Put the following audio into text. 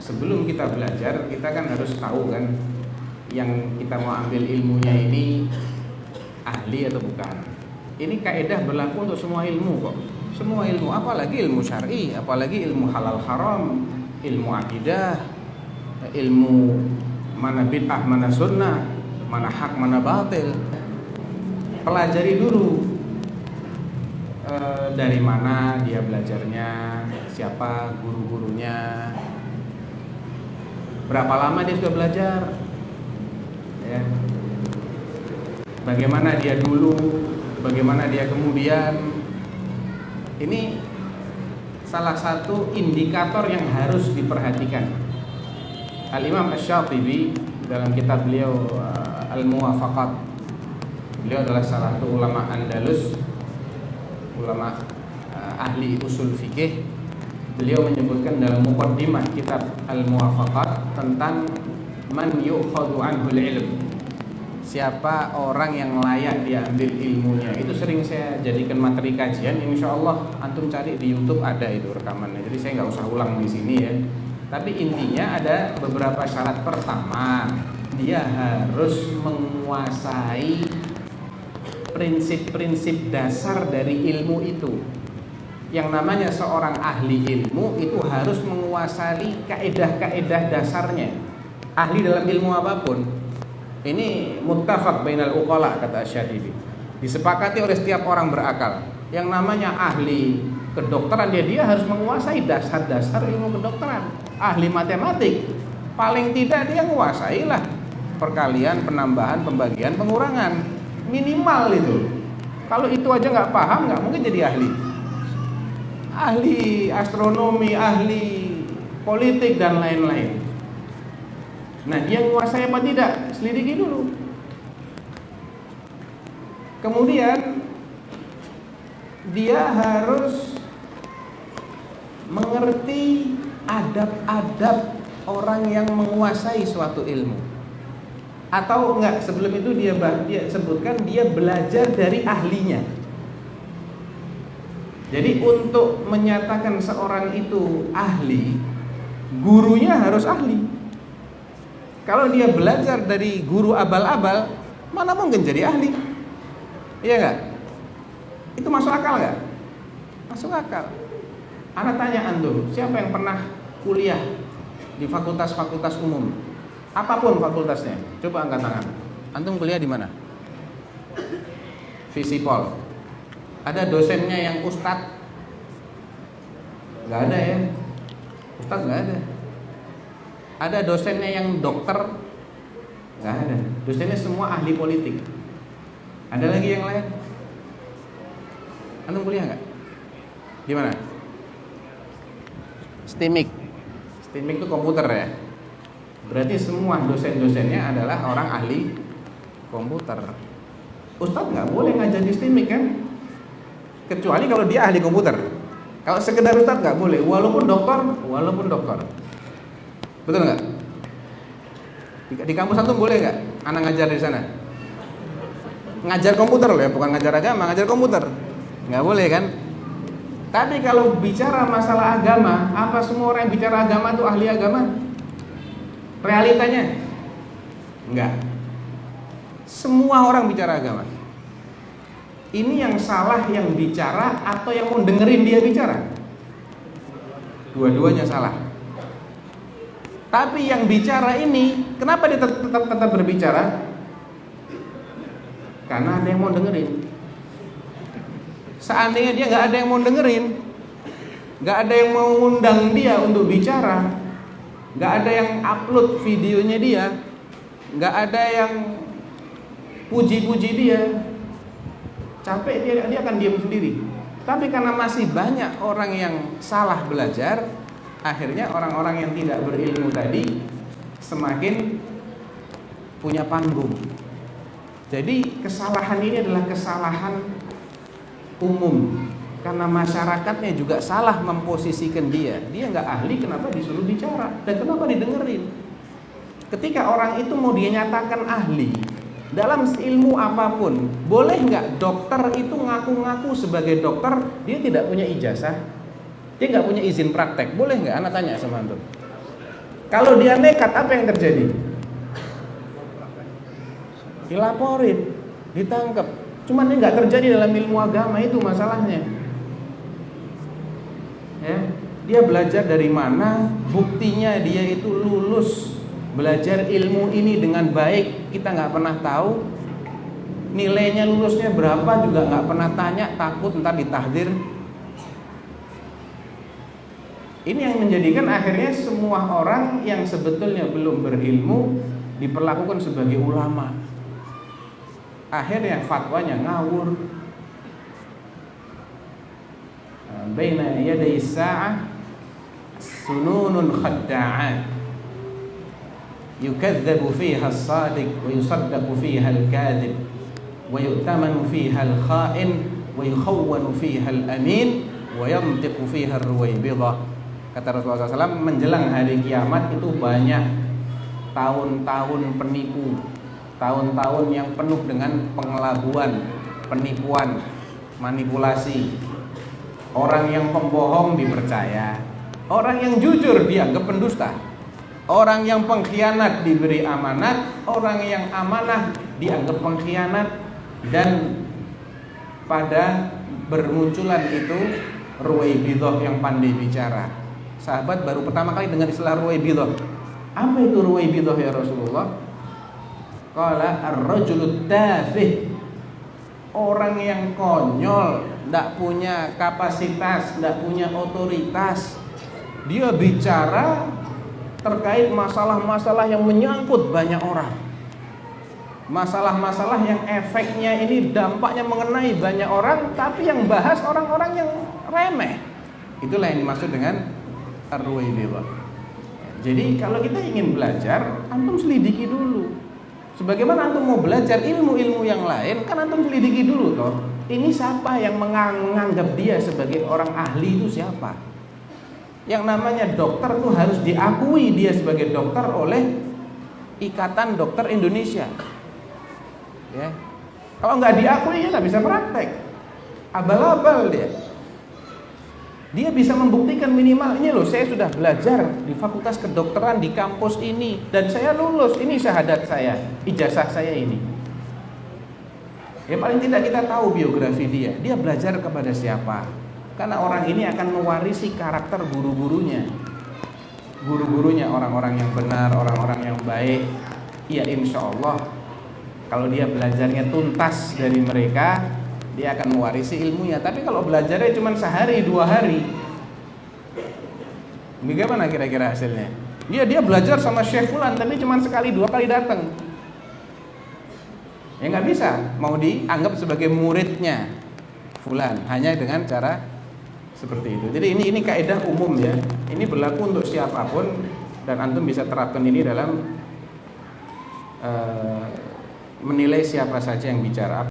sebelum kita belajar, kita kan harus tahu kan yang kita mau ambil ilmunya ini ahli atau bukan. Ini kaidah berlaku untuk semua ilmu kok. Semua ilmu, apalagi ilmu syar'i, apalagi ilmu halal haram, ilmu akidah, ilmu mana bid'ah, mana sunnah, mana hak, mana batil. Pelajari dulu dari mana dia belajarnya, siapa guru-gurunya, berapa lama dia sudah belajar, ya. Bagaimana dia dulu, bagaimana dia kemudian. Ini salah satu indikator yang harus diperhatikan. Al-Imam Asy-Syatibi dalam kitab beliau Al-Muwafaqat, beliau adalah salah satu ulama Andalus, ulama ahli usul fikih. Beliau menyebutkan dalam muqaddimah kitab Al-Muwafaqat tentang man yu'khadhu anhu al-ilm, siapa orang yang layak diambil ilmunya. Itu sering saya jadikan materi kajian. Insyaallah antum cari di YouTube ada itu rekamannya. Jadi saya nggak usah ulang di sini ya. Tapi intinya ada beberapa syarat. Pertama, dia harus menguasai prinsip-prinsip dasar dari ilmu itu. Yang namanya seorang ahli ilmu itu harus menguasai kaedah-kaedah dasarnya. Ahli dalam ilmu apapun. Ini muttafaq bainal uqala, kata Asy-Syatibi. Disepakati oleh setiap orang berakal. Yang namanya ahli kedokteran, dia harus menguasai dasar-dasar ilmu kedokteran. Ahli matematik, paling tidak dia menguasailah perkalian, penambahan, pembagian, pengurangan. Minimal itu. Kalau itu aja nggak paham, nggak mungkin jadi ahli. Ahli astronomi, ahli politik dan lain-lain. Nah, dia menguasai apa tidak? Selidiki dulu. Kemudian dia harus mengerti adab-adab orang yang menguasai suatu ilmu. Atau enggak, sebelum itu dia sebutkan dia belajar dari ahlinya. Jadi untuk menyatakan seorang itu ahli, gurunya harus ahli. Kalau dia belajar dari guru abal-abal, mana mungkin jadi ahli? Iya enggak? Itu masuk akal enggak? Masuk akal. Ana tanya antum, siapa yang pernah kuliah di fakultas-fakultas umum? Apapun fakultasnya, coba angkat tangan. Antum kuliah di mana? Visipol. Ada dosennya yang ustadz? Enggak ada ya? Ustadz enggak ada. Ada dosennya yang dokter? Nggak ada. Dosennya semua ahli politik. Ada lagi yang lain? Antum kuliah nggak? Di mana? STIMIK. STIMIK itu komputer ya. Berarti semua dosen-dosennya adalah orang ahli komputer. Ustadz nggak boleh ngajar di STIMIK kan? Kecuali kalau dia ahli komputer. Kalau sekedar ustadz nggak boleh, walaupun dokter. Betul nggak? Di kampus antum boleh nggak anak ngajar di sana? Ngajar komputer loh ya, bukan ngajar agama, ngajar komputer. Nggak boleh kan? Tapi kalau bicara masalah agama, apa semua orang yang bicara agama itu ahli agama? Realitanya? Enggak. Semua orang bicara agama. Ini yang salah yang bicara atau yang mau dengerin dia bicara? Dua-duanya salah. Tapi yang bicara ini, kenapa dia tetap berbicara? Karena ada yang mau dengerin. Seandainya dia nggak ada yang mau dengerin, nggak ada yang mau ngundang dia untuk bicara, nggak ada yang upload videonya dia, nggak ada yang puji-puji dia, capek dia akan diam sendiri. Tapi karena masih banyak orang yang salah belajar, akhirnya orang-orang yang tidak berilmu tadi semakin punya panggung. Jadi kesalahan ini adalah kesalahan umum, karena masyarakatnya juga salah memposisikan dia. Dia nggak ahli, kenapa disuruh bicara dan kenapa didengerin? Ketika orang itu mau dia nyatakan ahli dalam ilmu apapun, boleh nggak dokter itu ngaku-ngaku sebagai dokter, dia tidak punya ijazah, dia nggak punya izin praktek, boleh nggak? Anak tanya sama antum. Kalau dia nekat, apa yang terjadi? Dilaporin, ditangkap. Cuman ini nggak terjadi dalam ilmu agama, itu masalahnya. Ya, dia belajar dari mana? Buktinya dia itu lulus belajar ilmu ini dengan baik, kita nggak pernah tahu. Nilainya lulusnya berapa juga nggak pernah tanya, takut ntar ditahdir. Ini yang menjadikan akhirnya semua orang yang sebetulnya belum berilmu diperlakukan sebagai ulama. Akhirnya fatwanya ngawur. Baina yaday sa'ah sununun khadda'at yukadzabu fiha as-sadiq wa yusaddaqu fiha al-kadhib wa yu'tamanu fiha al-kha'in wa yukhawwanu fiha al-amin wa yantiqu fiha ar-ruwaybidah. Kata Rasulullah SAW, menjelang hari kiamat itu banyak tahun-tahun penipu, tahun-tahun yang penuh dengan pengelabuan, penipuan, manipulasi. Orang yang pembohong dipercaya, orang yang jujur dianggap pendusta, orang yang pengkhianat diberi amanat, orang yang amanah dianggap pengkhianat. Dan pada bermunculan itu Ruwaybidah yang pandai bicara. Sahabat baru pertama kali dengar istilah Ruwaybidah. Apa itu Ruwaybidah ya Rasulullah? Qala ar-rajulut tafih, orang yang konyol, tidak punya kapasitas, tidak punya otoritas. Dia bicara terkait masalah-masalah yang menyangkut banyak orang, masalah-masalah yang efeknya ini dampaknya mengenai banyak orang, tapi yang bahas orang-orang yang remeh. Itulah yang dimaksud dengan ar-Ruwaybidah. Jadi kalau kita ingin belajar, antum selidiki dulu. Sebagaimana antum mau belajar ilmu-ilmu yang lain, kan antum selidiki dulu toh. Ini siapa yang menganggap dia sebagai orang ahli itu siapa? Yang namanya dokter tuh harus diakui dia sebagai dokter oleh Ikatan Dokter Indonesia. Ya. Kalau nggak diakui ya nggak bisa praktek. Abal-abal dia. Dia bisa membuktikan minimal ini loh, saya sudah belajar di Fakultas Kedokteran di kampus ini dan saya lulus, ini syahadat saya, ijazah saya ini. Ya paling tidak kita tahu biografi dia. Dia belajar kepada siapa? Karena orang ini akan mewarisi karakter guru-gurunya. Guru-gurunya orang-orang yang benar, orang-orang yang baik. Ya insya Allah kalau dia belajarnya tuntas dari mereka, dia akan mewarisi ilmunya. Tapi kalau belajarnya cuma sehari 2 hari, bagaimana kira-kira hasilnya? Dia belajar sama Syekh Fulan, tapi cuma sekali 2 kali datang. Ya nggak bisa, mau dianggap sebagai muridnya Fulan hanya dengan cara seperti itu. Jadi ini kaidah umum ya. Ini berlaku untuk siapapun dan antum bisa terapkan ini dalam menilai siapa saja yang bicara.